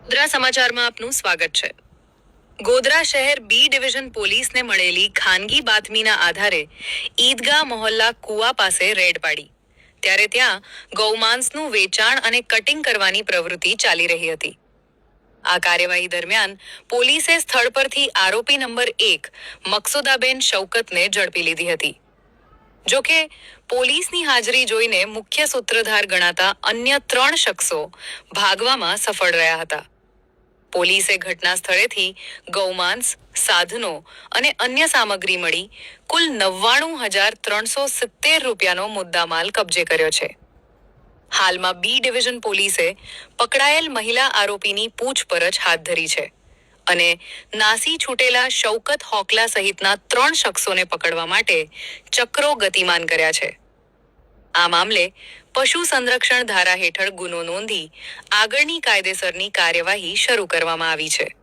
ગોધરા સમાચારમાં આપનું સ્વાગત છે। ગોધરા શહેર બી ડિવિઝન પોલીસને મળેલી ખાનગી બાતમીના આધારે ઈદગાહ મોહલ્લા કુવા પાસે રેડ પાડી, ત્યારે ત્યાં ગૌમાંસનું વેચાણ અને કટિંગ કરવાની પ્રવૃત્તિ ચાલી રહી હતી। આ કાર્યવાહી દરમિયાન પોલીસે સ્થળ પરથી આરોપી નંબર 1 મકસુદાબેન શૌકતને ઝડપી લીધી હતી। જોકે પોલીસની હાજરી જોઈને મુખ્ય સૂત્રધાર ગણાતા અન્ય 3 શખ્સો ભાગવામાં સફળ રહ્યા હતા। પોલીસે ઘટના સ્થળેથી ગૌમાંસ, સાધનો અને અન્ય સામગ્રી મળી કુલ 99,370 રૂપિયાનો મુદ્દામાલ કબજે કર્યો છે। હાલમાં બી ડિવિઝન પોલીસે પકડાયેલ મહિલા આરોપીની પૂછપરછ હાથ ધરી છે અને નાસી છૂટેલા શૌકત હોકલા સહિતના 3 શખ્સોને પકડવા માટે ચક્રો ગતિમાન કર્યા છે। આ મામલે પશુ સંરક્ષણ ધારા હેઠળ ગુનો નોંધી આગળની કાયદેસરની કાર્યવાહી શરૂ કરવામાં આવી છે।